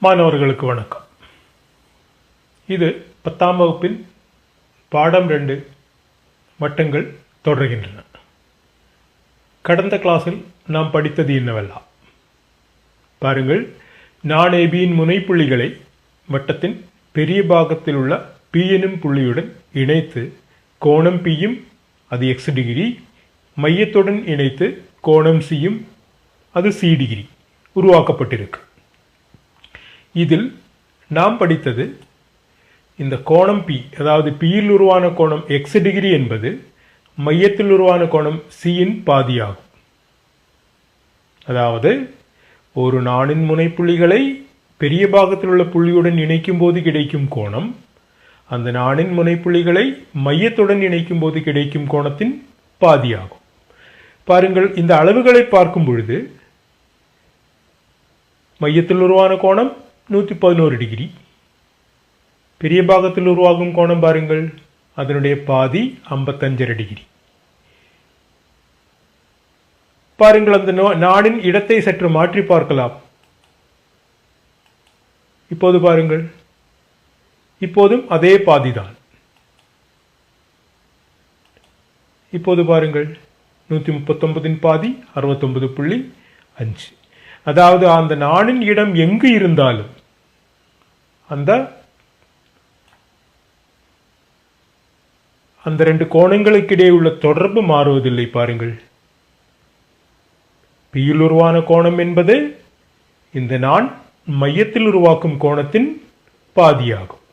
மாணவர்களுக்கு வணக்கம். இது 10ஆம் வகுப்பின் பாடம் 2 வட்டங்கள் தொடர்கின்றன. கடந்த கிளாஸில் நாம் படித்தது என்னவெல்லாம் பாருங்கள். நான் ஏபியின் முனைப்புள்ளிகளை வட்டத்தின் பெரிய பாகத்தில் உள்ள P எனும் புள்ளியுடன் இணைத்து கோணம் Pயும் அது x டிகிரி, மையத்துடன் இணைத்து கோணம் Cயும் அது C டிகிரி உருவாக்கப்பட்டிருக்கு. இதில் நாம் படித்தது இந்த கோணம் P, அதாவது Pயில் உருவான கோணம் x டிகிரி என்பது மையத்தில் உருவான கோணம் Cயின் பாதியாகும். அதாவது ஒரு நாணின் முனைப்புள்ளிகளை பெரிய பாகத்தில் உள்ள புள்ளியுடன் இணைக்கும் போது கிடைக்கும் கோணம் அந்த நாணின் முனைப்புள்ளிகளை மையத்துடன் இணைக்கும் போது கிடைக்கும் கோணத்தின் பாதியாகும். பாருங்கள், இந்த அளவுகளை பார்க்கும் பொழுது மையத்தில் உருவான கோணம் 111 டிகிரி, பெரிய பாகத்தில் உருவாகும் கோணம் பாருங்கள், அதனுடைய பாதி 55 டிகிரி. பாருங்கள், அந்த நாணின் இடத்தை சற்று மாற்றி பார்க்கலாம். இப்போது பாருங்கள், இப்போதும் அதே பாதிதான். இப்போது பாருங்கள், 139 பாதி 69.5. அதாவது அந்த நாணின் இடம் எங்கு இருந்தாலும் அந்த ரெண்டு கோணங்களுக்கு இடையே உள்ள தொடர்பு மாறுவதில்லை. பாருங்கள், Pயில் உருவான கோணம் என்பது இந்த நாண் மையத்தில் உருவாக்கும் கோணத்தின் பாதியாகும்.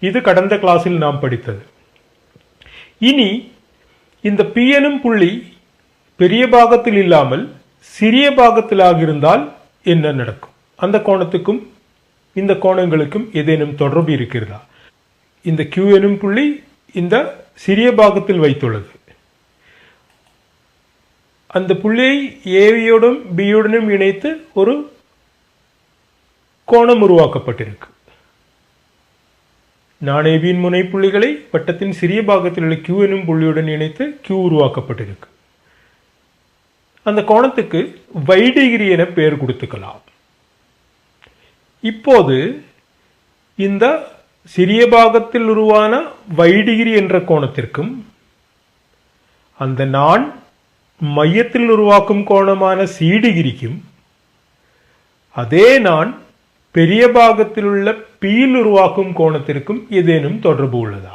இது கடந்த கிளாஸில் நாம் படித்தது. இனி இந்த P எனும் புள்ளி பெரிய பாகத்தில் இல்லாமல் சிறிய பாகத்திலாக இருந்தால் என்ன நடக்கும்? அந்த கோணத்துக்கும் இந்த கோணங்களுக்கும் ஏதேனும் தொடர்பு இருக்கிறதா? இந்த Q எனும் புள்ளி இந்த சிறிய பாகத்தில் வைத்துள்ளது. அந்த புள்ளியை ஏவியோடும் பியுடனும் இணைத்து ஒரு கோணம் உருவாக்கப்பட்டிருக்கு. நான் ஏபியின் முனைப்புள்ளிகளை வட்டத்தின் சிறிய பாகத்தில் உள்ள Q எனும் புள்ளியுடன் இணைத்து Q உருவாக்கப்பட்டிருக்கு. அந்த கோணத்துக்கு y டிகிரி என பெயர் கொடுத்துக்கலாம். இப்போது இந்த சிறிய பாகத்தில் உருவான y டிகிரி என்ற கோணத்திற்கும் அந்த நாண் மையத்தில் உருவாக்கும் கோணமான C டிகிரிக்கும் அதே நாண் பெரிய பாகத்தில் உள்ள Pயில் உருவாக்கும் கோணத்திற்கும் ஏதேனும் தொடர்பு உள்ளதா?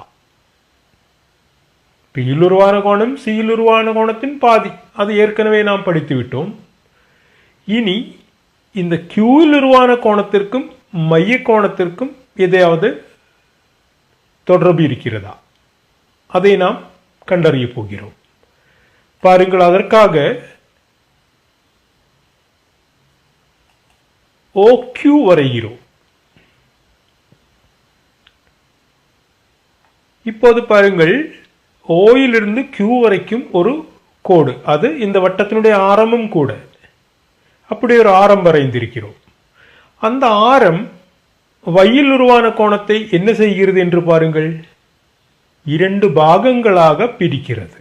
Pயில் உருவான கோணம் Cயில் உருவான கோணத்தின் பாதி, அது ஏற்கனவே நாம் படித்து விட்டோம். இனி இந்த Qவில் உருவான கோணத்திற்கும் மைய கோணத்திற்கும் எதையாவது தொடர்பு இருக்கிறதா? அதை நாம் கண்டறிய போகிறோம். பாருங்கள், அதற்காக OQ வரைகிறோம். இப்போது பாருங்கள், ஓயிலிருந்து Q வரைக்கும் ஒரு கோடு, அது இந்த வட்டத்தினுடைய ஆரமும் கூட. அப்படி ஒரு ஆரம் வரைந்திருக்கிறோம். அந்த ஆரம் வையில் உருவான கோணத்தை என்ன செய்கிறது என்று பாருங்கள், 2 பாகங்களாக பிரிக்கிறது.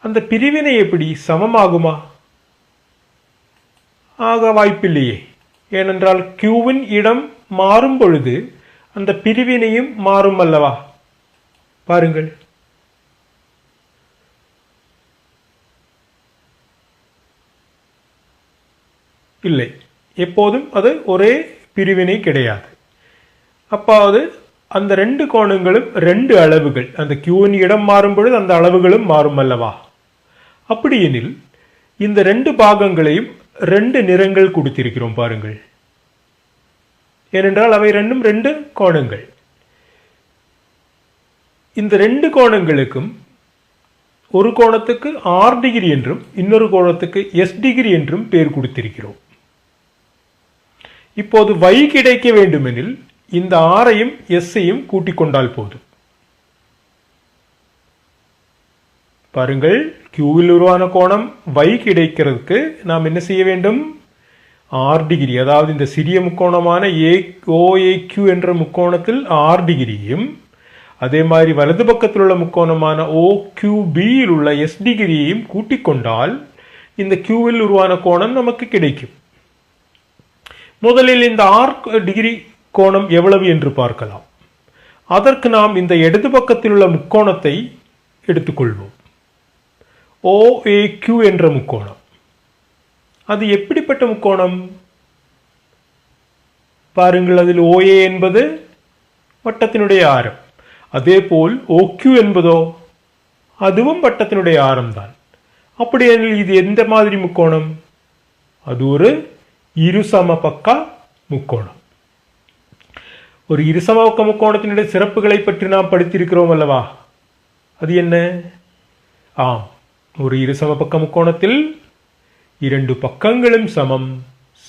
அந்த பிரிவினை எப்படி சமமாகுமா? ஆக வாய்ப்பில்லையே. ஏனென்றால் Qவின் இடம் மாறும் பொழுது அந்த பிரிவினையும் மாறும் அல்லவா? பாருங்கள், இல்லை, எப்போதும் அது ஒரே பிரிவினை கிடையாது. அப்பாவது அந்த 2 கோணங்களும் 2 அளவுகள், அந்த Qவின் இடம் மாறும் பொழுது அந்த அளவுகளும் மாறும் அல்லவா? அப்படி எனில் இந்த 2 பாகங்களையும் 2 நிறங்கள் கொடுத்திருக்கிறோம். பாருங்கள், ஏனென்றால் அவை ரெண்டும் 2 கோணங்கள். இந்த 2 கோணங்களுக்கும் ஒரு கோணத்துக்கு R டிகிரி என்றும் இன்னொரு கோணத்துக்கு S டிகிரி என்றும் பெயர் கொடுத்திருக்கிறோம். இப்போது y கிடைக்க வேண்டுமெனில் இந்த ஆரையும் எஸ்ஸையும் கூட்டிக் கொண்டால் போதும். பாருங்கள், Qவில் உருவான கோணம் y கிடைக்கிறதுக்கு நாம் என்ன செய்ய வேண்டும்? R டிகிரி, அதாவது இந்த சிறிய முக்கோணமான OAQ என்ற முக்கோணத்தில் R டிகிரியும் அதே மாதிரி வலது பக்கத்தில் உள்ள முக்கோணமான OQBயில் உள்ள S டிகிரியையும் கூட்டிக் கொண்டால் இந்த Qவில் உருவான கோணம் நமக்கு கிடைக்கும். முதலில் இந்த ஆர்க் டிகிரி கோணம் எவ்வளவு என்று பார்க்கலாம். அதற்கு நாம் இந்த இடது பக்கத்தில் உள்ள முக்கோணத்தை எடுத்துக்கொள்வோம். OAQ என்ற முக்கோணம். அது எப்படிப்பட்ட முக்கோணம்? பாருங்கள், அதில் OA என்பது வட்டத்தினுடைய ஆரம், அதேபோல் OQ என்பதோ அதுவும் வட்டத்தினுடைய ஆரம்தான். அப்படியெனில் இது எந்த மாதிரி முக்கோணம்? அது ஒரு இருசமபக்க முக்கோணம். ஒரு இருசமபக்க முக்கோணத்தினுடைய சிறப்புகளை பற்றி நாம் படித்திருக்கிறோம் அல்லவா? அது என்ன? ஆம், ஒரு இருசமபக்க முக்கோணத்தில் இரண்டு பக்கங்களும் சமம்,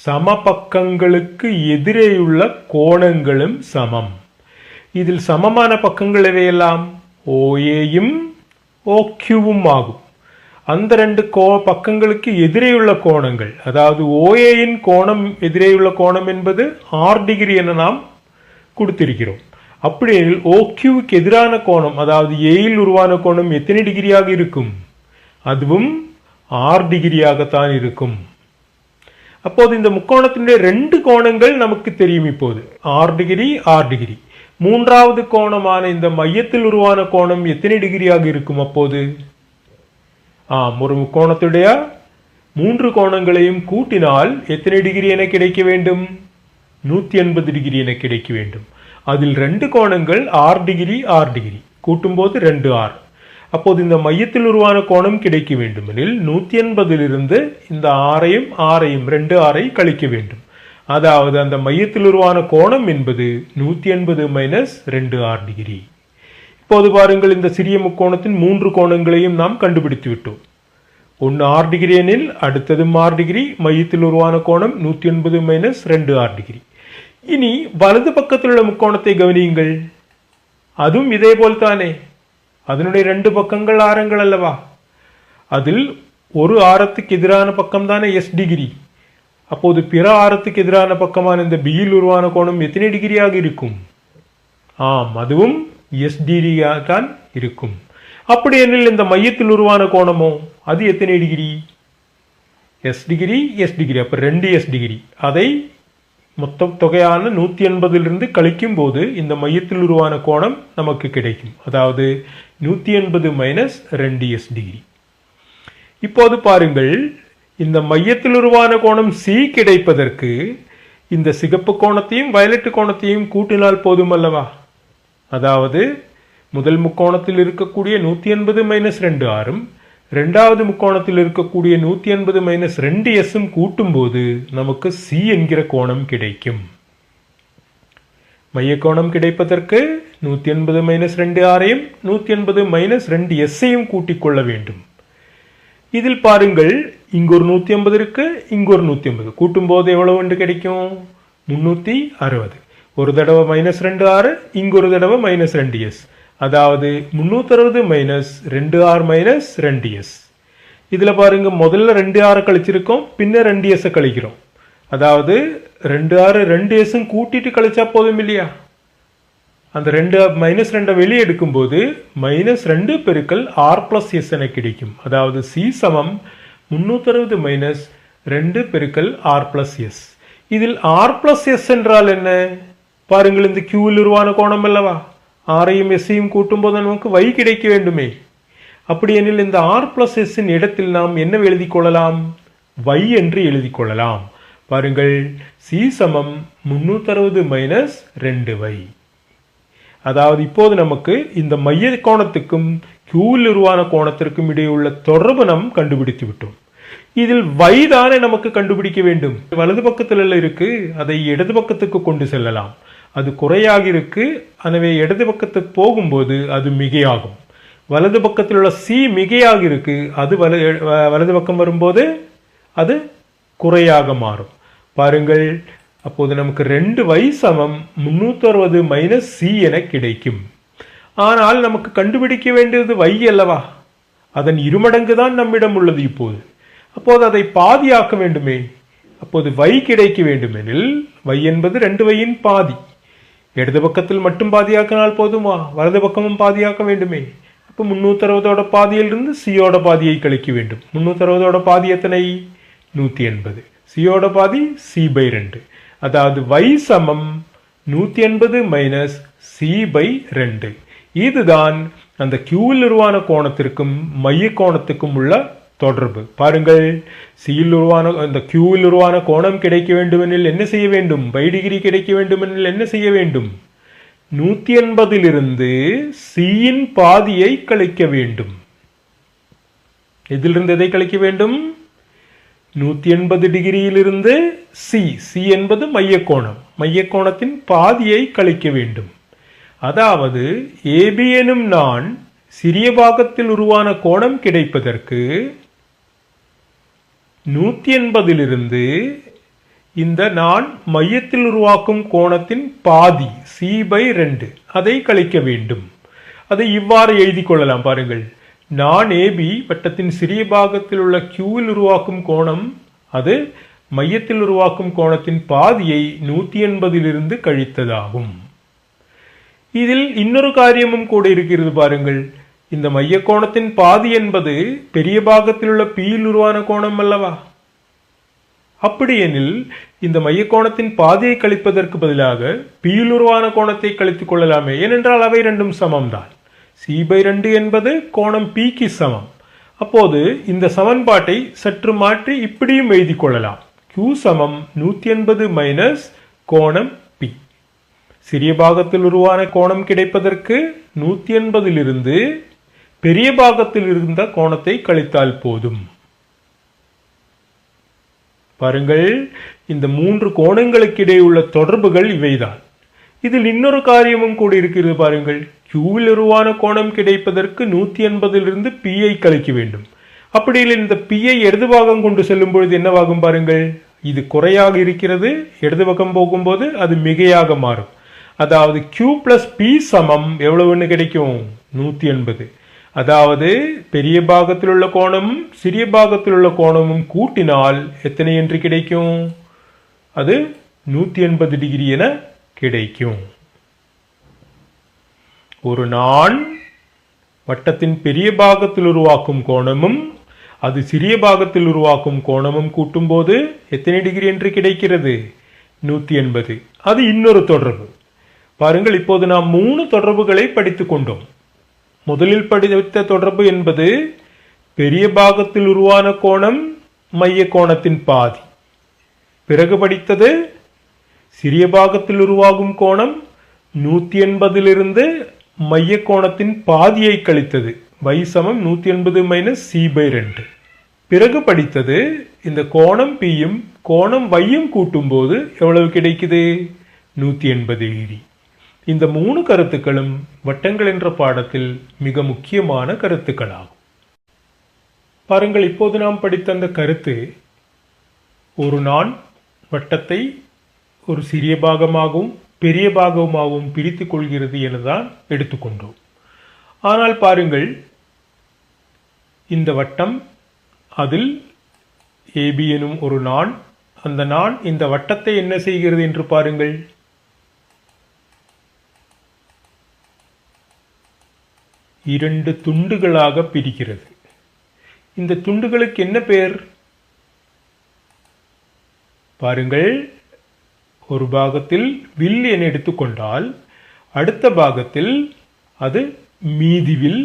சமபக்கங்களுக்கு எதிரேயுள்ள கோணங்களும் சமம். இதில் சமமான பக்கங்கள் எவையெல்லாம்? OAயும் OQவும் ஆகும். அந்த ரெண்டு பக்கங்களுக்கு எதிரேயுள்ள கோணங்கள், அதாவது OAயின் கோணம் எதிரேயுள்ள கோணம் என்பது 6 டிகிரி என நாம் கொடுத்திருக்கிறோம். அப்படியெனில் OQவுக்கு எதிரான கோணம், அதாவது ஏயில் உருவான கோணம் எத்தனை டிகிரியாக இருக்கும்? அதுவும் 6 டிகிரியாகத்தான் இருக்கும். அப்போது இந்த முக்கோணத்தினுடைய ரெண்டு கோணங்கள் நமக்கு தெரியும். இப்போது 6 டிகிரி 6 டிகிரி. மூன்றாவது கோணமான இந்த மையத்தில் உருவான கோணம் எத்தனை டிகிரியாக இருக்கும்? அப்போது ஒரு முக்கோணத்துடைய 3 கோணங்களையும் கூட்டினால் எத்தனை டிகிரி என கிடைக்க வேண்டும்? 180 டிகிரி என கிடைக்க வேண்டும். அதில் ரெண்டு கோணங்கள் 6 டிகிரி 6 டிகிரி, கூட்டும்போது 2R. அப்போது இந்த மையத்தில் உருவான கோணம் கிடைக்க வேண்டுமெனில் 180 இந்த ஆரையும் 2R கழிக்க வேண்டும். அதாவது அந்த மையத்தில் உருவான கோணம் என்பது 180 - 2R டிகிரி. இப்போது பாருங்கள், இந்த சிறிய முக்கோணத்தின் 3 கோணங்களையும் நாம் கண்டுபிடித்து விட்டோம். ஒன்று 6 டிகிரி எனில் அடுத்ததும் 6 டிகிரி, மையத்தில் உருவான கோணம் 180 - 2R டிகிரி. இனி வலது பக்கத்தில் உள்ள முக்கோணத்தை கவனியுங்கள். அதுவும் இதே போல் தானே, அதனுடைய ரெண்டு பக்கங்கள் ஆரங்கள் அல்லவா? அதில் ஒரு ஆரத்துக்கு எதிரான பக்கம் தானே S டிகிரி. அப்போது பிற ஆரத்துக்கு எதிரான பக்கமான இந்த பியில் உருவான கோணம் எத்தனை டிகிரியாக இருக்கும்? அதுவும் S டிகிரியாக தான் இருக்கும். அப்படி எனில் இந்த மையத்தில் உருவான கோணமோ அது எத்தனை degree? S degree S degree, அப்ப 2S டிகிரி. அதை மொத்த தொகையான 180 கழிக்கும் போது இந்த மையத்தில் உருவான கோணம் நமக்கு கிடைக்கும். அதாவது 180 - 2S டிகிரி. இப்போது பாருங்கள், இந்த மையத்தில் உருவான கோணம் C கிடைப்பதற்கு இந்த சிகப்பு கோணத்தையும் வயலட் கோணத்தையும் கூட்டினால் போதும் அல்லவா? அதாவது முதல் முக்கோணத்தில் இருக்கக்கூடிய 180 - 2R இரண்டாவது முக்கோணத்தில் இருக்கக்கூடிய 180 - 2S கூட்டும் போது நமக்கு C என்கிற கோணம் கிடைக்கும். மைய கோணம் கிடைப்பதற்கு 180 - 2R 180 - 2S கூட்டிக் கொள்ள வேண்டும். இதில் பாருங்கள், இங்கு ஒரு 180 இருக்கு, இங்கு ஒரு 180, கூட்டும் போது எவ்வளவு என்று கிடைக்கும்? 360. ஒரு தடவை -2R, இங்கு ஒரு தடவை -2S. அதாவது 360 - 2R - 2S. இதுல பாருங்க, முதல்ல 2R கழிச்சிருக்கோம், பின்ன 2S கழிக்கிறோம். அதாவது 2R 2S கூட்டிட்டு கழிச்சா போதும் இல்லையா? அந்த -2 வெளியே எடுக்கும் போது -2 பெருக்கல் R + S என கிடைக்கும். அதாவது C சமம் 360 - 2 பெருக்கல் R + S. இதில் R + S என்றால் என்ன? பாருங்கள், இந்த Qவில் உருவான கோணம் அல்லவா? ஆரையும் எஸ்ஸையும் கூட்டும் போது நமக்கு y கிடைக்க வேண்டுமே. அப்படி எனில் இந்த R + S இடத்தில் நாம் என்ன எழுதி கொள்ளலாம்? y என்று எழுதி கொள்ளலாம். பாருங்கள், C சமம் 360 - 2y. அதாவது இப்போது நமக்கு இந்த மைய கோணத்துக்கும் Qவில் உருவான கோணத்திற்கும் இடையே உள்ள தொடர்பு நாம் கண்டுபிடித்து விட்டோம். இதில் y தானே நமக்கு கண்டுபிடிக்க வேண்டும். வலது பக்கத்தில் இருக்கு, அதை இடது பக்கத்துக்கு கொண்டு செல்லலாம். அது குறையாக இருக்கு, எனவே இடது பக்கத்துக்கு போகும்போது அது மிகையாகும். வலது பக்கத்தில் உள்ள C மிகையாக இருக்கு, அது வலது பக்கம் வரும்போது அது குறையாக மாறும். பாருங்கள், அப்போது நமக்கு 2y சமம் 360 - C என கிடைக்கும். ஆனால் நமக்கு கண்டுபிடிக்க வேண்டியது y அல்லவா? அதன் இருமடங்கு தான் நம்மிடம் உள்ளது இப்போது. அப்போது அதை பாதியாக்க வேண்டுமே. அப்போது y கிடைக்க வேண்டுமெனில் y என்பது 2yன் பாதி. இடது பக்கத்தில் மட்டும் பாதியாக்கினால் போதுமா? வலது பக்கமும் பாதியாக்க வேண்டுமே. அப்போ 360 பாதியிலிருந்து C பாதியை கழிக்க வேண்டும். 360 பாதி எத்தனை? 180. C பாதி C/2. அதாவது y சமம் 180 மைனஸ் c/2. இதுதான் அந்த கியூவில் உருவான கோணத்திற்கும் மைய கோணத்துக்கும் உள்ள தொடர்பு. பாருங்கள், சியில் உருவான அந்த கியூவில் உருவான கோணம் கிடைக்க வேண்டுமெனில் என்ன செய்ய வேண்டும்? பை டிகிரி கிடைக்க வேண்டுமெனில் என்ன செய்ய வேண்டும்? 180 சியின் பாதியை கழிக்க வேண்டும். இதிலிருந்து எதை கழிக்க வேண்டும்? 180 டிகிரியிலிருந்து சி என்பது மைய கோணம், மைய கோணத்தின் பாதியை கழிக்க வேண்டும். அதாவது ஏபி எனும் நான் சிறிய பாகத்தில் உருவான கோணம் கிடைப்பதற்கு 180 இந்த நான் மையத்தில் உருவாக்கும் கோணத்தின் பாதி c/2 அதை கழிக்க வேண்டும். அதை இவ்வாறு எழுதி கொள்ளலாம். பாருங்கள், நான் ஏபி வட்டத்தின் சிறிய பாகத்தில் உள்ள கியூவில் உருவாக்கும் கோணம் அது மையத்தில் உருவாக்கும் கோணத்தின் பாதியை 180 கழித்ததாகும். இதில் இன்னொரு காரியமும் கூட இருக்கிறது. பாருங்கள், இந்த மைய கோணத்தின் பாதி என்பது பெரிய பாகத்தில் உள்ள பியில் உருவான கோணம் அல்லவா? அப்படியெனில் இந்த மைய கோணத்தின் பாதியை கழிப்பதற்கு பதிலாக பியில் உருவான கோணத்தை கழித்துக் கொள்ளலாமே. ஏனென்றால் அவை ரெண்டும் சமம்தான். c/2 என்பது கோணம் பிக்கு சமம். அப்போது இந்த சமன்பாட்டை சற்று மாற்றி இப்படியும் எழுதி கொள்ளலாம். q சமம் 180 மைனஸ் கோணம் பி. சிறிய பாகத்தில் உருவான கோணம் கிடைப்பதற்கு 180 பெரிய பாகத்தில் இருந்த கோணத்தை கழித்தால் போதும். பாருங்கள், இந்த மூன்று கோணங்களுக்கு இடையே உள்ள தொடர்புகள் இவைதான். இதில் இன்னொரு காரியமும் கூட இருக்கிறது. பாருங்கள், கியூவில் உருவான கோணம் கிடைப்பதற்கு 180 பியை கழிக்க வேண்டும். அப்படி இல்லை, இந்த பியை இடது பாகம் கொண்டு செல்லும் பொழுது என்னவாகும்? பாருங்கள், இது குறையாக இருக்கிறது, இடது பக்கம் போகும்போது அது மிகையாக மாறும். அதாவது q பிளஸ் பி சமம் எவ்வளவுன்னு கிடைக்கும்? 180. அதாவது பெரிய பாகத்தில் உள்ள கோணமும் சிறிய பாகத்தில் உள்ள கோணமும் கூட்டினால் எத்தனை என்று கிடைக்கும்? அது 180 டிகிரி என கிடைக்கும். ஒரு நான் வட்டத்தின் பெரிய பாகத்தில் உருவாக்கும் கோணமும் அது சிறிய பாகத்தில் உருவாக்கும் கோணமும் கூட்டும் போது எத்தனை டிகிரி என்று கிடைக்கிறது? 180. அது இன்னொரு தொடர்பு. பாருங்கள், இப்போது நாம் 3 தொடர்புகளை படித்துக் கொண்டோம். முதலில் படித்த தொடர்பு என்பது பெரிய பாகத்தில் உருவான கோணம் மைய கோணத்தின் பாதி. பிறகு படித்தது சிறிய பாகத்தில் உருவாகும் கோணம் 180 மைய கோணத்தின் பாதியை கழித்தது. y சமம் 180 மைனஸ் c/2. பிறகு படித்தது இந்த கோணம் பியும் கோணம் yயும் கூட்டும் போது எவ்வளவு கிடைக்குது? 180 டிகிரி. இந்த 3 கருத்துக்களும் வட்டங்கள் என்ற பாடத்தில் மிக முக்கியமான கருத்துக்களாகும். பாருங்கள், இப்போது நாம் படித்த அந்த கருத்து ஒரு நான் வட்டத்தை ஒரு சிறிய பாகமாகவும் பெரிய பாகமாகவும் பிரித்துக் கொள்கிறது எனதான் எடுத்துக்கொண்டோம். ஆனால் பாருங்கள், இந்த வட்டம் அதில் ஏபி எனும் ஒரு நான், அந்த நான் இந்த வட்டத்தை என்ன செய்கிறது என்று பாருங்கள். இரண்டு துண்டுகளாக பிரிக்கிறது. இந்த துண்டுகளுக்கு என்ன பெயர்? பாருங்கள், ஒரு பாகத்தில் வில் என எடுத்துக்கொண்டால் அடுத்த பாகத்தில் அது மீதிவில்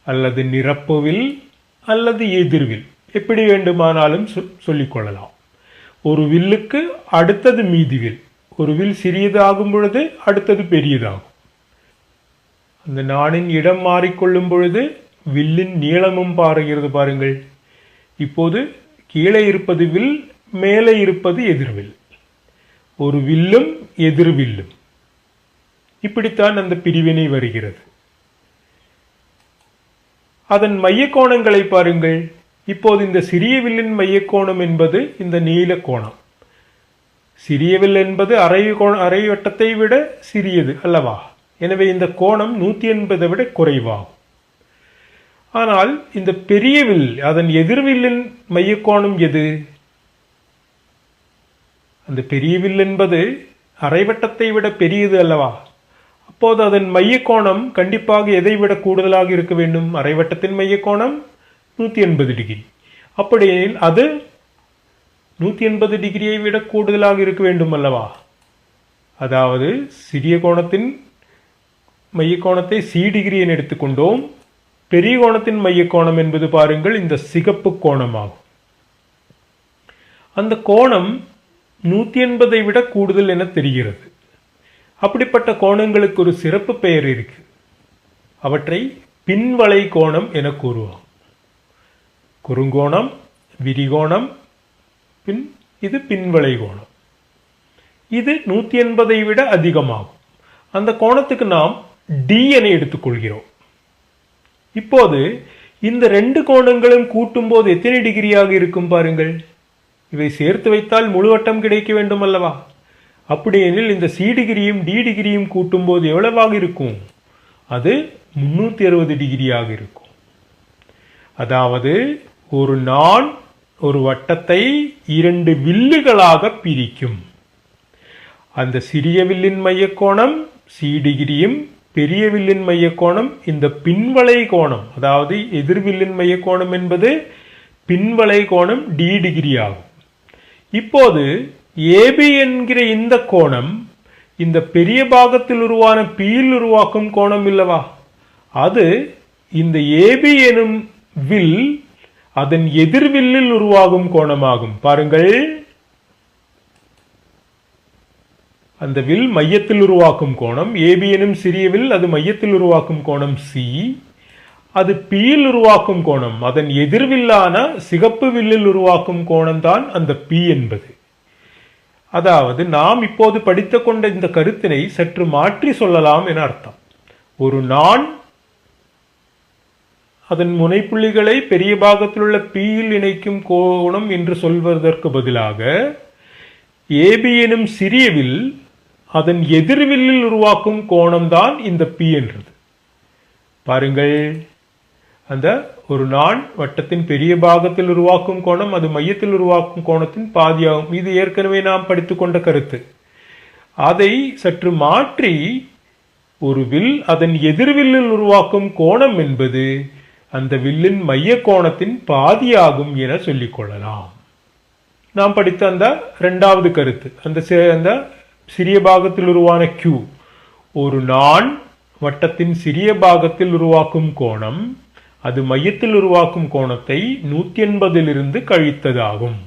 அல்லது நிரப்புவில் அல்லது எதிர்வில், எப்படி வேண்டுமானாலும் சொல்லிக்கொள்ளலாம். ஒரு வில்லுக்கு அடுத்தது மீதிவில். ஒரு வில் சிறியதாகும் பொழுது அடுத்தது பெரியதாகும். அந்த நாணின் இடம் மாறிக்கொள்ளும் பொழுது வில்லின் நீளமும் பாருகிறது. பாருங்கள், இப்போது கீழே இருப்பது வில், மேலே இருப்பது எதிர்வில். ஒரு வில்லும் எதிர்வில்லும். இப்படித்தான் அந்த பிரிவினை வருகிறது. அதன் மைய கோணங்களை பாருங்கள். இப்போது இந்த சிறிய வில்லின் மைய கோணம் என்பது இந்த நீல கோணம். சிறிய வில் என்பது அரை வட்டத்தை விட சிறியது அல்லவா? எனவே இந்த கோணம் 180 விட குறைவாகும். ஆனால் இந்த பெரிய வில், அதன் எதிர்வில்லின் மைய கோணம் எது? அந்த பெரிய வில் என்பது அரைவட்டத்தை விட பெரியது அல்லவா? அப்போது அதன் மைய கோணம் கண்டிப்பாக எதை விட கூடுதலாக இருக்க வேண்டும்? அரைவட்டத்தின் மைய கோணம் 180 டிகிரி. அப்படியெனில் அது 180 டிகிரியை விட கூடுதலாக இருக்க வேண்டும் அல்லவா? அதாவது சிறிய கோணத்தின் மையக்கோணத்தை சி டிகிரி என எடுத்துக்கொண்டோம். பெரிய கோணத்தின் மையக்கோணம் என்பது பாருங்கள் இந்த சிகப்பு கோணமாகும். அந்த கோணம் 180 விட கூடுதல் என தெரிகிறது. அப்படிப்பட்ட கோணங்களுக்கு ஒரு சிறப்பு பெயர் இருக்கு. அவற்றை பின்வளை கோணம் என கூறுவோம். குறுங்கோணம், விரிகோணம், இது பின்வளை கோணம். இது 180 விட அதிகமாகும். அந்த கோணத்துக்கு நாம் டி என எடுத்துக்கொள்கிறோம். இப்போது இந்த ரெண்டு கோணங்களும் கூட்டும் போது எத்தனை டிகிரியாக இருக்கும் பாருங்கள். இவை சேர்த்து வைத்தால் முழு வட்டம் கிடைக்க வேண்டும் அல்லவா? அப்படியெனில் இந்த சி டிகிரியும் டி டிகிரியும் கூட்டும் போது எவ்வளவாக இருக்கும்? அது 360 டிகிரியாக இருக்கும். அதாவது ஒரு நாண் ஒரு வட்டத்தை 2 வில்லுகளாக பிரிக்கும். அந்த சிறிய வில்லின் மையக்கோணம் சி டிகிரியும் பெரிய வில்லின் மையக்கோணம் இந்த பின்வளை கோணம், அதாவது எதிர்வில்லின் மையக்கோணம் என்பது பின்வளை கோணம் டி டிகிரி ஆகும். இப்போது ஏபி என்கிற இந்த கோணம் இந்த பெரிய பாகத்தில் உருவான பியில் உருவாக்கும் கோணம் இல்லவா? அது இந்த ஏபி எனும் வில் அதன் எதிர்வில்லில் உருவாகும் கோணமாகும். பாருங்கள், அந்த வில் மையத்தில் உருவாக்கும் கோணம் ஏபி எனும் சிறிய வில், அது மையத்தில் உருவாக்கும் கோணம் சி. அது பியில் உருவாக்கும் கோணம் அதன் எதிர்வில்லான சிகப்பு வில்லில் உருவாக்கும் கோணம் தான் அந்த பி என்பது. அதாவது நாம் இப்போது படித்து கொண்ட இந்த கருத்தினை சற்று மாற்றி சொல்லலாம் என அர்த்தம். ஒரு நாண் அதன் முனைப்புள்ளிகளை பெரிய பாகத்தில் உள்ள பியில் இணைக்கும் கோணம் என்று சொல்வதற்கு பதிலாக ஏபி எனும் சிறிய வில் அதன் எதிர்வில்லில் உருவாக்கும் கோணம் தான் இந்த பி என்றது. பாருங்கள், அந்த ஒரு நாண் வட்டத்தின் பெரிய பாகத்தில் உருவாக்கும் கோணம் அது மையத்தில் உருவாக்கும் கோணத்தின் பாதியாகும். இது ஏற்கனவே நாம் படித்துக்கொண்ட கருத்து. அதை சற்று மாற்றி ஒரு வில் அதன் எதிர்வில்லில் உருவாக்கும் கோணம் என்பது அந்த வில்லின் மைய கோணத்தின் பாதியாகும் என சொல்லிக் கொள்ளலாம். நாம் படித்த அந்த இரண்டாவது கருத்து, அந்த சிறிய பாகத்தில் உருவான Q ஒரு நாண் வட்டத்தின் சிறிய பாகத்தில் உருவாக்கும் கோணம் அது மையத்தில் உருவாக்கும் கோணத்தை 180 கழித்ததாகும்.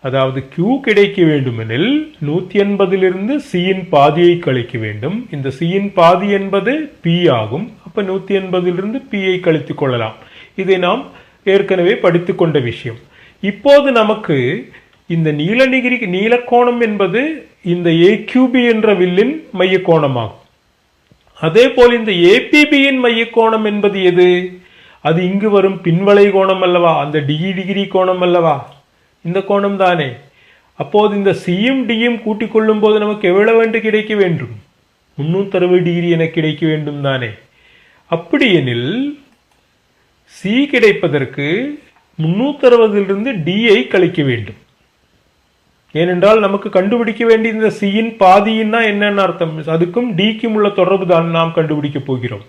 அதாவது Q கிடைக்க வேண்டுமெனில் 180 Cயின் பாதியை கழிக்க வேண்டும். இந்த Cயின் பாதி என்பது P ஆகும். அப்ப 180 Pயை கழித்துக் கொள்ளலாம். இதை நாம் ஏற்கனவே படித்துக் கொண்ட விஷயம். இப்போது நமக்கு இந்த நீலக்கோணம் என்பது இந்த AQB என்ற வில்லின் மைய கோணமாகும். அதே போல் இந்த APBயின் மைய கோணம் என்பது எது? அது இங்கு வரும் பின்வளை கோணம் அல்லவா? அந்த டிகிரி கோணம் அல்லவா? இந்த கோணம் தானே. அப்போது இந்த சியும் டியும் கூட்டிக் கொள்ளும் போது நமக்கு எவ்வளவு என்று கிடைக்க வேண்டும்? 360 டிகிரி என கிடைக்க வேண்டும் தானே. அப்படியெனில் சி கிடைப்பதற்கு 360 டியை கழிக்க வேண்டும். ஏனென்றால் நமக்கு கண்டுபிடிக்க வேண்டிய இந்த சியின் பாதியின்னா என்னென்ன அர்த்தம்? அதுக்கும் டிக்கும் உள்ள தொடர்பு தான் நாம் கண்டுபிடிக்க போகிறோம்.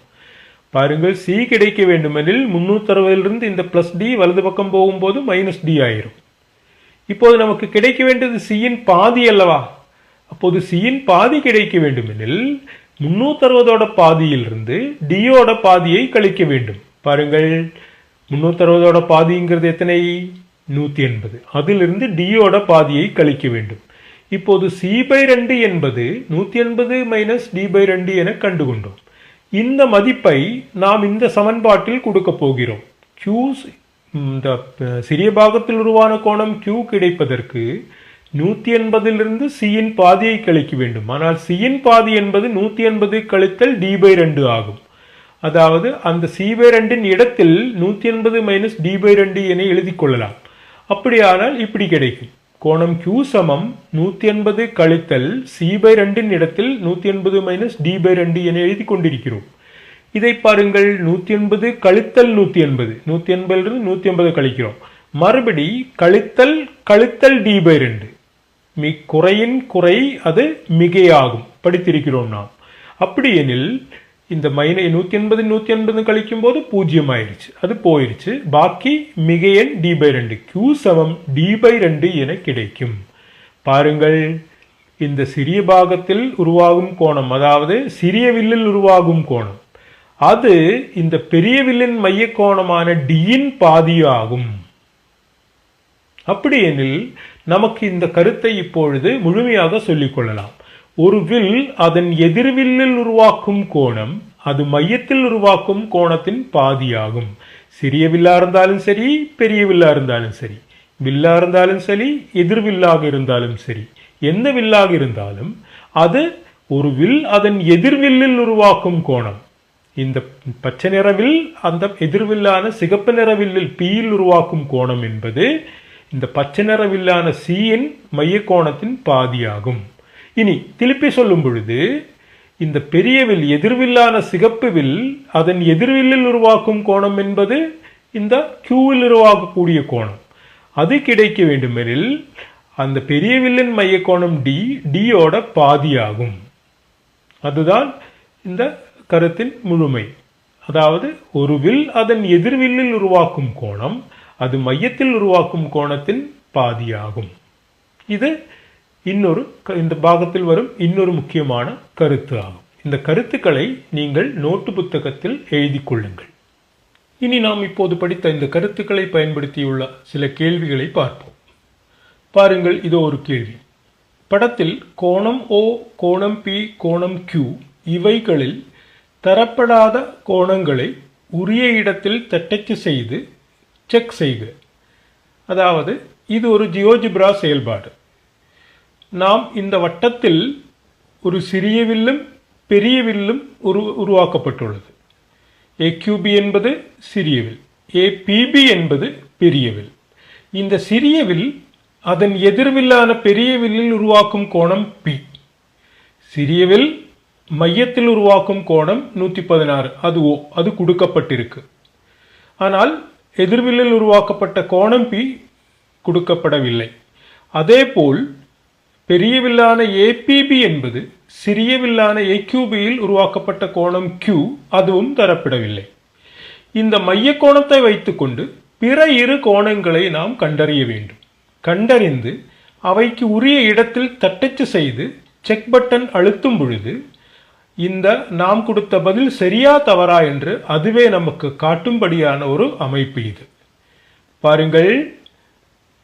பாருங்கள், சி கிடைக்க வேண்டுமெனில் 360 இந்த பிளஸ் டி வலது பக்கம் போகும்போது மைனஸ் டி ஆயிரும். இப்போது நமக்கு கிடைக்க வேண்டியது சியின் பாதி அல்லவா? அப்போது சியின் பாதி கிடைக்க வேண்டுமெனில் 360 பாதியிலிருந்து டியோட பாதியை கழிக்க வேண்டும். பாருங்கள், 360 பாதிங்கிறது எத்தனை? 180. அதிலிருந்து டியோட பாதியை கழிக்க வேண்டும். இப்போது C/2 என்பது 180 மைனஸ் D/2 என கண்டுகொண்டோம். இந்த மதிப்பை நாம் இந்த சமன்பாட்டில் கொடுக்க போகிறோம். Q இந்த சிறிய பாகத்தில் உருவான கோணம் Q கிடைப்பதற்கு 180 Cயின் பாதியை கழிக்க வேண்டும். ஆனால் Cயின் பாதி என்பது 180 கழித்தல் D/2 ஆகும். அதாவது அந்த C/2 இடத்தில் 180 மைனஸ் D/2 என எழுதி கொள்ளலாம். அப்படியானால் இப்படி கிடைக்கும். கோணம் Q சமம் 180 கழித்தல் C/2 இடத்தில் 180 மைனஸ் D/2 என எழுதி கொண்டிருக்கிறோம். இதை பாருங்கள், 180 கழித்தல் 180, 180 180 கழிக்கிறோம். மறுபடி கழித்தல் கழித்தல் D/2, குறையின் குறை அது மிகையாகும், படித்திருக்கிறோம் நாம். அப்படி எனில் இந்த -180 180 கழிக்கும் போது 0 ஆயிருச்சு, அது போயிருச்சு. பாக்கி மிக எண் d/2 q சமம் d/2 என கிடைக்கும். பாருங்கள், இந்த சிறிய பாகத்தில் உருவாகும் கோணம், அதாவது சிறிய வில்லில் உருவாகும் கோணம், அது இந்த பெரிய வில்லின் மைய கோணமான d-இன் பாதியாகும். அப்படியெனில் நமக்கு இந்த கருத்தை இப்பொழுது முழுமையாக சொல்லிக் கொள்ளலாம். ஒரு வில் அதன் எதிர்வில்லில் உருவாக்கும் கோணம் அது மையத்தில் உருவாக்கும் கோணத்தின் பாதியாகும். சிறிய வில்லா இருந்தாலும் சரி, பெரிய வில்லா இருந்தாலும் சரி, வில்லா இருந்தாலும் சரி, எதிர்வில்லாக இருந்தாலும் சரி, எந்த வில்லாக இருந்தாலும் அது ஒரு வில் அதன் எதிர்வில்லில் உருவாக்கும் கோணம். இந்த பச்சை நிற வில் அந்த எதிர்வில்லான சிகப்பு நிற வில்லில் Pயில் உருவாக்கும் கோணம் என்பது இந்த பச்சை நிற வில்லான Cயின் மைய கோணத்தின் பாதியாகும். இனி திருப்பி சொல்லும் பொழுது, இந்த பெரிய வில் எதிர்வில்லான சிகப்பு வில் அதன் எதிர்வில்லில் உருவாக்கும் கோணம் என்பது இந்த Qவில் உருவாக்கக்கூடிய கோணம். அது கிடைக்க வேண்டுமெனில் அந்த பெரிய வில்லின் மைய கோணம் D-யோட பாதியாகும். அதுதான் இந்த கருத்தின் முழுமை. அதாவது ஒரு வில் அதன் எதிர்வில்லில் உருவாக்கும் கோணம் அது மையத்தில் உருவாக்கும் கோணத்தின் பாதியாகும். இது இந்த பாகத்தில் வரும் இன்னொரு முக்கியமான கருத்து ஆகும். இந்த கருத்துக்களை நீங்கள் நோட்டு புத்தகத்தில் எழுதி கொள்ளுங்கள். இனி நாம் இப்போது படித்த இந்த கருத்துக்களை பயன்படுத்தியுள்ள சில கேள்விகளை பார்ப்போம். பாருங்கள், இதோ ஒரு கேள்வி. படத்தில் கோணம் O, கோணம் P, கோணம் Q இவைகளில் தரப்படாத கோணங்களை உரிய இடத்தில் தட்டச்சு செய்து செக் செய்க. அதாவது இது ஒரு ஜியோஜிப்ரா செயல்பாடு. நாம் இந்த வட்டத்தில் ஒரு சிறிய வில்லும் பெரிய வில்லும் உருவாக்கப்பட்டுள்ளது. AQB என்பது சிறிய வில், APB என்பது பெரிய வில். இந்த சிறிய வில் அதன் எதிர்வில்லான பெரிய வில்லில் உருவாக்கும் கோணம் P. சிறிய வில் மையத்தில் உருவாக்கும் கோணம் 116, அது O, அது கொடுக்கப்பட்டிருக்கு. ஆனால் எதிர்வில்லில் உருவாக்கப்பட்ட கோணம் P கொடுக்கப்படவில்லை. அதேபோல் பெரிய வில்லான APB என்பது சிறிய வில்லான AQBயில் உருவாக்கப்பட்ட கோணம் Q, அதுவும் தரப்படவில்லை. இந்த மைய கோணத்தை வைத்துக்கொண்டு பிற இரு கோணங்களை நாம் கண்டறிய வேண்டும். கண்டறிந்து அவைக்கு உரிய இடத்தில் தட்டச்சு செய்து செக் பட்டன் அழுத்தும் பொழுது இந்த நாம் கொடுத்த பதில் சரியா தவறா என்று அதுவே நமக்கு காட்டும்படியான ஒரு அமைப்பு இது. பாருங்கள்,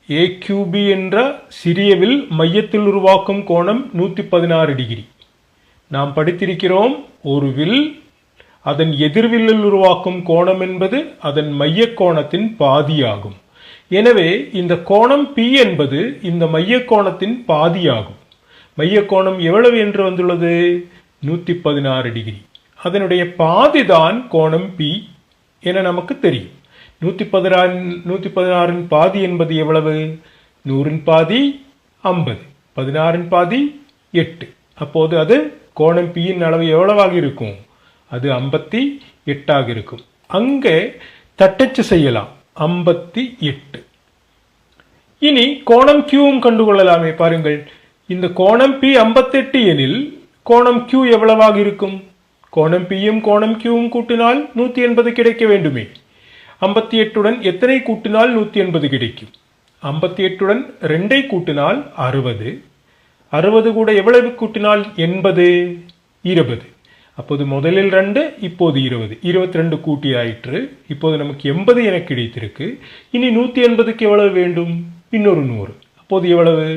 AQB என்ற சிறிய வில் மையத்தில் உருவாக்கும் கோணம் 116 டிகிரி. நாம் படித்திருக்கிறோம், ஒரு வில் அதன் எதிர்வில்லில் உருவாக்கும் கோணம் என்பது அதன் மைய கோணத்தின் பாதியாகும். எனவே இந்த கோணம் P என்பது இந்த மைய கோணத்தின் பாதியாகும். மைய கோணம் எவ்வளவு என்று வந்துள்ளது? 116 டிகிரி. அதனுடைய பாதிதான் கோணம் P என நமக்கு தெரியும். 116 பாதி என்பது எவ்வளவு? 100 பாதி 50, 16 பாதி 8. அப்போது அது கோணம் P யின் அளவு எவ்வளவாக இருக்கும்? அது 58 இருக்கும். அங்கே தட்டச்சு செய்யலாம் 58. இனி கோணம் Qவும் கண்டுகொள்ளலாமே. பாருங்கள், இந்த கோணம் P 58 எனில் கோணம் Q எவ்வளவாக இருக்கும்? கோணம் Pயும் கோணம் Qவும் கூட்டினால் 180 கிடைக்க வேண்டுமே. 58உடன் எத்தனை கூட்டினால் 180 கிடைக்கும்? 58உடன் 2ஐ கூட்டினால் 60. 60 கூட எவ்வளவு கூட்டினால் 80? 20. அப்போது முதலில் 2, இப்போது 20. 22 கூட்டி ஆயிற்று. இப்போது நமக்கு 80 என கிடைத்திருக்கு. இனி 180க்கு எவ்வளவு வேண்டும்? இன்னொரு 100. அப்போது எவ்வளவு?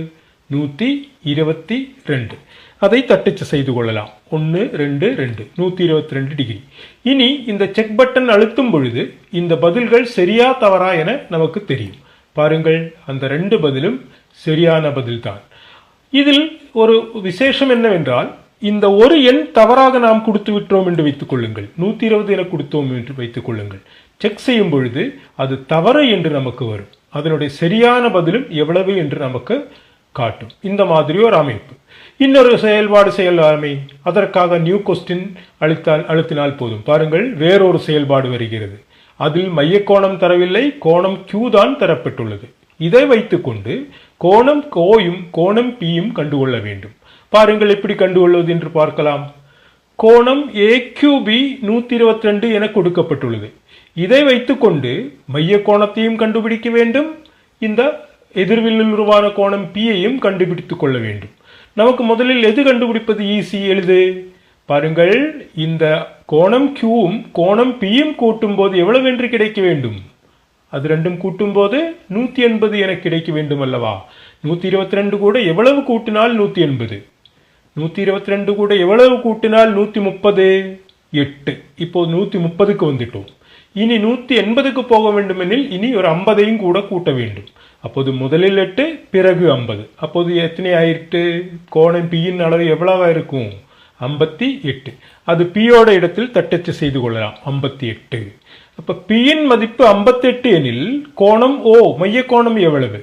122. அதை தட்டச்சு செய்து கொள்ளலாம். 1 2 2 122 டிகிரி. இனி இந்த செக் பட்டன் அழுத்தும் பொழுது இந்த பதில்கள் சரியா தவறா என நமக்கு தெரியும். பாருங்கள், அந்த 2 பதிலும் சரியான பதில் தான். இதில் ஒரு விசேஷம் என்னவென்றால், இந்த ஒரு எண் தவறாக நாம் கொடுத்து விட்டோம் என்று வைத்துக் கொள்ளுங்கள். 120 என கொடுத்தோம் என்று வைத்துக் கொள்ளுங்கள். செக் செய்யும் பொழுது அது தவறு என்று நமக்கு வரும். அதனுடைய சரியான பதிலும் எவ்வளவு என்று நமக்கு காட்டும். இந்த மாதிரி ஒரு அமைப்பு. இன்னொரு செயல்பாடு செய்யலாமே. அதற்காக நியூ கொஸ்டின் அழுத்தினால் போதும். பாருங்கள், வேறொரு செயல்பாடு வருகிறது. அதில் மைய கோணம் தரவில்லை, கோணம் Q தான் தரப்பட்டுள்ளது. இதை வைத்துக்கொண்டு கோணம் கோயும் கோணம் Pயும் கண்டுகொள்ள வேண்டும். பாருங்கள், எப்படி கண்டுகொள்வது என்று பார்க்கலாம். கோணம் ஏக்யூபி 122 என கொடுக்கப்பட்டுள்ளது. இதை வைத்துக்கொண்டு மைய கோணத்தையும் கண்டுபிடிக்க வேண்டும், இந்த எதிர்வில்லில் உருவான கோணம் பியையும் கண்டுபிடித்துக் கொள்ள வேண்டும். நமக்கு முதலில் எது கண்டுபிடிப்பது ஈஸி, எளிது? பாருங்கள், இந்த கோணம் கியூவும் கோணம் பியும் கூட்டும் போது எவ்வளவு என்று கிடைக்க வேண்டும்? அது ரெண்டும் கூட்டும் போது 180 என கிடைக்க வேண்டும் அல்லவா? 122 கூட எவ்வளவு கூட்டினால் 180, 122 கூட எவ்வளவு கூட்டினால் 130, 8. இப்போது 130க்கு வந்துட்டோம். இனி 180க்கு போக வேண்டுமெனில் இனி ஒரு 50ஐயும் கூட கூட்ட வேண்டும். அப்போது முதலில் 8, பிறகு 50. அப்போது எத்தனை ஆயிட்டு? கோணம் பியின் அளவு எவ்வளவா இருக்கும்? 58. அது பியோட இடத்தில் தட்டச்சு செய்து கொள்ளலாம். 58. அப்ப பியின் மதிப்பு 58 எனில் கோணம் ஓ மைய கோணம் எவ்வளவு?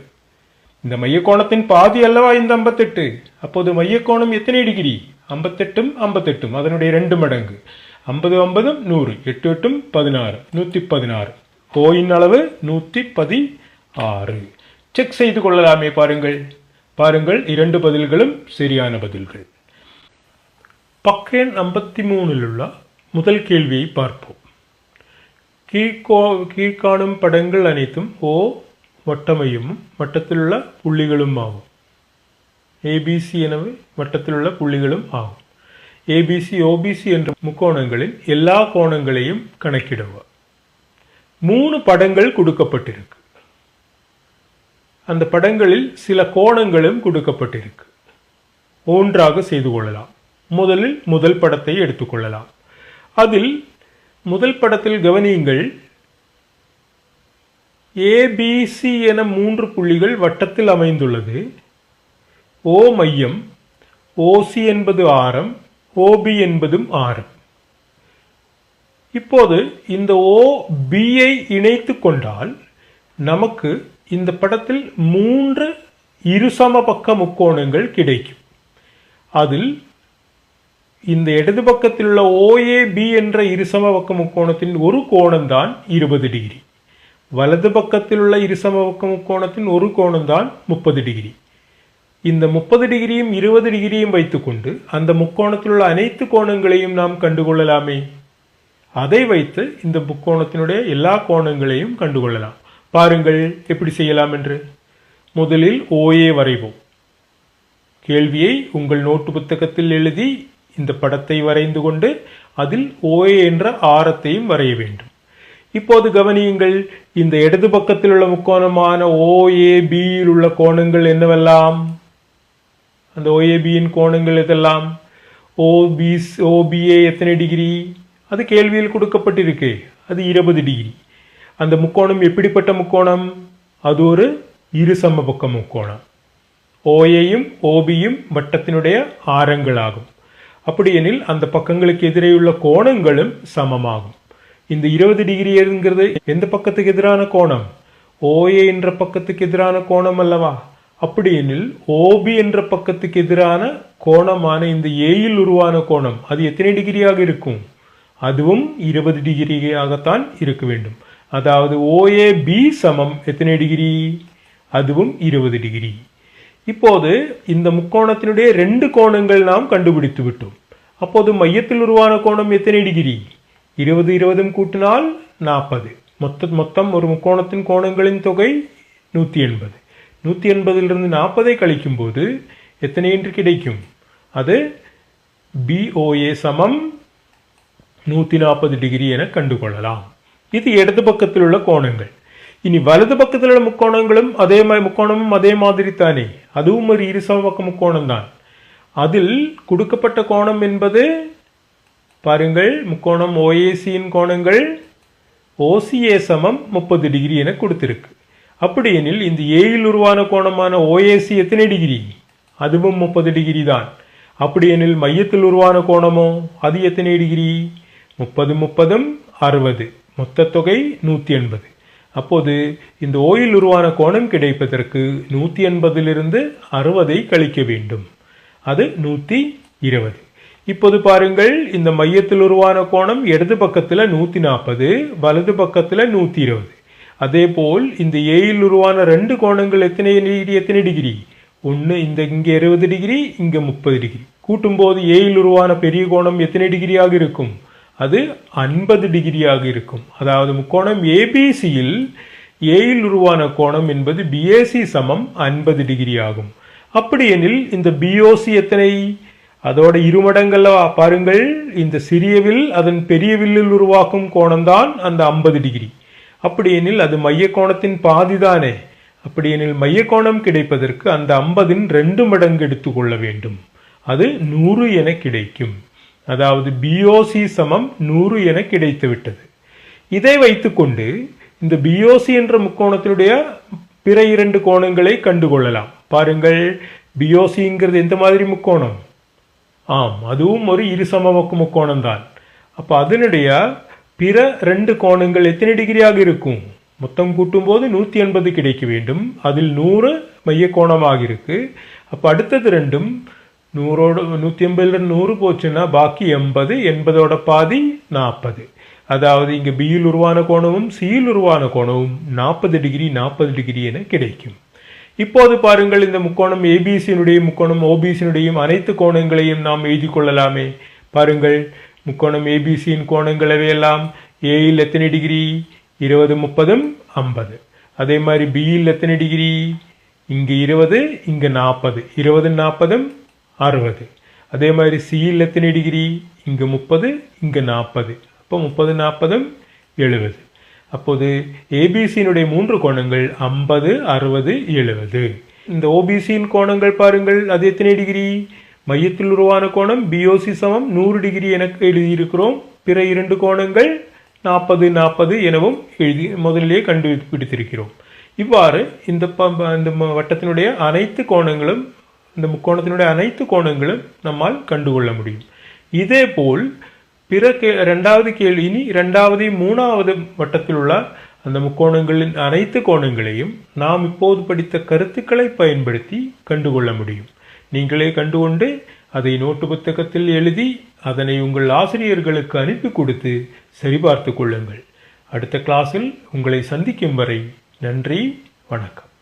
இந்த மைய கோணத்தின் பாதி அல்லவா இந்த 58. அப்போது மைய கோணம் எத்தனை டிகிரி? 58ம் 58ம் அதனுடைய 2 மடங்கு. 50 50 100, 8 8 16, 116. ஓயின் அளவு 116. செக் செய்து கொள்ளலாமே. பாருங்கள் பாருங்கள், 2 பதில்களும் சரியான பதில்கள். பக்க எண் 53 உள்ள முதல் கேள்வியை பார்ப்போம். கீழ்காணும் படங்கள் அனைத்தும் ஓ வட்டமையமும் வட்டத்தில் உள்ள புள்ளிகளும் ஆகும். ஏபிசி எனவே வட்டத்தில் உள்ள புள்ளிகளும் ஆகும். ஏபிசி ஓபிசி என்ற முக்கோணங்களின் எல்லா கோணங்களையும் கணக்கிடுவார். 3 படங்கள் கொடுக்கப்பட்டிருக்கு. அந்த படங்களில் சில கோணங்களும் கொடுக்கப்பட்டிருக்கு. ஒன்றாக செய்து கொள்ளலாம். முதலில் முதல் படத்தை எடுத்துக்கொள்ளலாம். அதில் முதல் படத்தில் கவனியுங்கள், ஏபிசி என 3 புள்ளிகள் வட்டத்தில் அமைந்துள்ளது. ஓ மையம், ஓசி என்பது ஆரம், ஓபி என்பதும் ஆரம். இப்போது இந்த ஓபியை இணைத்து கொண்டால் நமக்கு இந்த படத்தில் 3 இருசமபக்க முக்கோணங்கள் கிடைக்கும். அதில் இந்த இடது பக்கத்தில் உள்ள ஓஏபி என்ற இருசமபக்க முக்கோணத்தின் ஒரு கோணம்தான் 20 டிகிரி. வலது பக்கத்தில் உள்ள இருசமபக்க முக்கோணத்தின் ஒரு கோணம்தான் 30 டிகிரி. இந்த 30 டிகிரியும் 20 டிகிரியும் வைத்துக்கொண்டு அந்த முக்கோணத்தில் உள்ள அனைத்து கோணங்களையும் நாம் கண்டுகொள்ளலாமே. அதை வைத்து இந்த முக்கோணத்தினுடைய எல்லா கோணங்களையும் கண்டுகொள்ளலாம். பாருங்கள் எப்படி செய்யலாம் என்று. முதலில் ஓஏ வரைவோம். கேள்வியை உங்கள் நோட்டு புத்தகத்தில் எழுதி இந்த படத்தை வரைந்து கொண்டு அதில் ஓஏ என்ற ஆரத்தையும் வரைய வேண்டும். இப்போது கவனியுங்கள், இந்த இடது பக்கத்தில் உள்ள முக்கோணமான ஓஏபியில் உள்ள கோணங்கள் என்னவெல்லாம்? அந்த ஓஏபியின் கோணங்கள் எதெல்லாம்? ஓபிஏ எத்தனை டிகிரி? அது கேள்வியில் கொடுக்கப்பட்டிருக்கு. அது 20 டிகிரி. அந்த முக்கோணம் எப்படிப்பட்ட முக்கோணம்? அது ஒரு இருசமபக்க முக்கோணம். ஓஏயும் ஓபியும் வட்டத்தினுடைய ஆரங்களாகும். அப்படியெனில் அந்த பக்கங்களுக்கு எதிரேயுள்ள கோணங்களும் சமமாகும். இந்த 20 டிகிரி என்கிறது எந்த பக்கத்துக்கு எதிரான கோணம்? ஓஏ என்ற பக்கத்துக்கு எதிரான கோணம் அல்லவா? அப்படியெனில் ஓபி என்ற பக்கத்துக்கு எதிரான கோணமான இந்த ஏயில் உருவான கோணம் அது எத்தனை டிகிரியாக இருக்கும்? அதுவும் 20 டிகிரியாகத்தான் இருக்க வேண்டும். அதாவது ஓஏபி சமம் எத்தனை டிகிரி? அதுவும் 20 டிகிரி. இப்போது இந்த முக்கோணத்தினுடைய 2 கோணங்கள் நாம் கண்டுபிடித்து விட்டோம். அப்போது மையத்தில் உருவான கோணம் எத்தனை டிகிரி? 20 20 கூட்டினால் 40. மொத்தம் ஒரு முக்கோணத்தின் கோணங்களின் தொகை 180. 180 40ஐ கழிக்கும் போது எத்தனை என்று கிடைக்கும்? அது பிஓஏ சமம் 140 டிகிரி என கண்டுகொள்ளலாம். இது இடது பக்கத்தில் உள்ள கோணங்கள். இனி வலது பக்கத்தில் உள்ள முக்கோணங்களும் அதே மாதிரி தானே, அதுவும் ஒரு இருசமபக்க முக்கோணம் தான். அதில் கொடுக்கப்பட்ட கோணம் என்பது பாருங்கள், முக்கோணம் ஓஏசியின் கோணங்கள் ஓசிஏ சமம் 30 டிகிரி என கொடுத்திருக்கு. அப்படி எனில் இந்த ஏயில் உருவான கோணமான ஓஏசி எத்தனை டிகிரி? அதுவும் 30 டிகிரி தான். அப்படி எனில் மையத்தில் உருவான கோணமோ அது எத்தனை டிகிரி? 30 30 60, மொத்த தொகை 180. அப்போது இந்த ஓயில் உருவான கோணம் கிடைப்பதற்கு 180 60ஐ கழிக்க வேண்டும். அது 120. இப்போது பாருங்கள், இந்த மையத்தில் உருவான கோணம் இடது பக்கத்தில் 140, வலது பக்கத்தில் 120. அதே போல் இந்த ஏயில் உருவான 2 கோணங்கள் எத்தனை டிகிரி? ஒன்று இங்கே 20 டிகிரி, இங்கே 30 டிகிரி. கூட்டும்போது ஏயில் உருவான பெரிய கோணம் எத்தனை டிகிரியாக இருக்கும்? அது 50 டிகிரியாக இருக்கும். அதாவது முக்கோணம் ஏபிசியில் ஏயில் உருவான கோணம் என்பது பிஏசி சமம் 50 டிகிரி ஆகும். அப்படி எனில் இந்த பிஓசி எத்தனை? அதோட இருமடங்கள்ல பாருங்கள், இந்த சிறியவில் அதன் பெரியவில்லில் உருவாக்கும் கோணம்தான் அந்த 50 டிகிரி. அப்படி எனில் அது மைய கோணத்தின் பாதிதானே. அப்படி எனில் மைய கோணம் கிடைப்பதற்கு அந்த 50-இன் 2 மடங்கு எடுத்துக்கொள்ள வேண்டும். அது 100 என கிடைக்கும். அதாவது பிஓசி சமம் 100 என கிடைத்து விட்டது. இதை வைத்துக்கொண்டு இந்த பிஓசி என்ற முக்கோணத்தினுடைய பிற 2 கோணங்களை கண்டுகொள்ளலாம். பாருங்கள், பிஓசிங்கிறது எந்த மாதிரி முக்கோணம்? ஆம், அதுவும் ஒரு இருசமபக்க முக்கோணம் தான். அப்ப அதனுடைய பிற 2 கோணங்கள் எத்தனை டிகிரியாக இருக்கும்? மொத்தம் கூட்டும் போது 180 கிடைக்க வேண்டும். அதில் 100 மைய கோணமாக இருக்கு. அப்ப அடுத்தது ரெண்டும் 100 180 100 போச்சுன்னா பாக்கி 80. 80ஓட பாதி 40. அதாவது இங்க பியில் உருவான கோணமும் சியில் உருவான கோணமும் 40 டிகிரி 40 டிகிரி என கிடைக்கும். இப்போது பாருங்கள், இந்த முக்கோணம் ஏபிசியினுடைய முக்கோணம் ஓபிசியினுடையும் அனைத்து கோணங்களையும் நாம் எழுதி கொள்ளலாமே. பாருங்கள், முக்கோணம் ஏபிசியின் கோணங்கள் எல்லாம் ஏயில் எத்தனை டிகிரி? 20 30 50. அதே மாதிரி பியில் எத்தனை டிகிரி? இங்க 20 இங்க 40. 20 40 60. அதே மாதிரி சியில் எத்தனை டிகிரி? இங்க 30 இங்க 40. அப்போ 30 40 70. அப்போது ஏபிசியினுடைய 3 கோணங்கள் 50 60 70. இந்த ஓபிசியின் கோணங்கள் பாருங்கள், அது எத்தனை டிகிரி? மையத்தில் உருவான கோணம் பிஓசி சமம் 100 டிகிரி என எழுதியிருக்கிறோம். பிற 2 கோணங்கள் 40 40 எனவும் முதலிலே கண்டுபிடித்திருக்கிறோம். இவ்வாறு இந்த வட்டத்தினுடைய அனைத்து கோணங்களும், இந்த முக்கோணத்தினுடைய அனைத்து கோணங்களும் நம்மால் கண்டுகொள்ள முடியும். இதே போல் பிற இரண்டாவது கேள்வி, இனி இரண்டாவது 3வது வட்டத்தில் உள்ள அந்த முக்கோணங்களின் அனைத்து கோணங்களையும் நாம் இப்போது படித்த கருத்துக்களை பயன்படுத்தி கண்டுகொள்ள முடியும். நீங்களே கண்டுகொண்டு அதை நோட்டு புத்தகத்தில் எழுதி அதனை உங்கள் ஆசிரியர்களுக்கு அனுப்பி கொடுத்து சரிபார்த்து கொள்ளுங்கள். அடுத்த கிளாஸில் உங்களை சந்திக்கும் வரை நன்றி, வணக்கம்.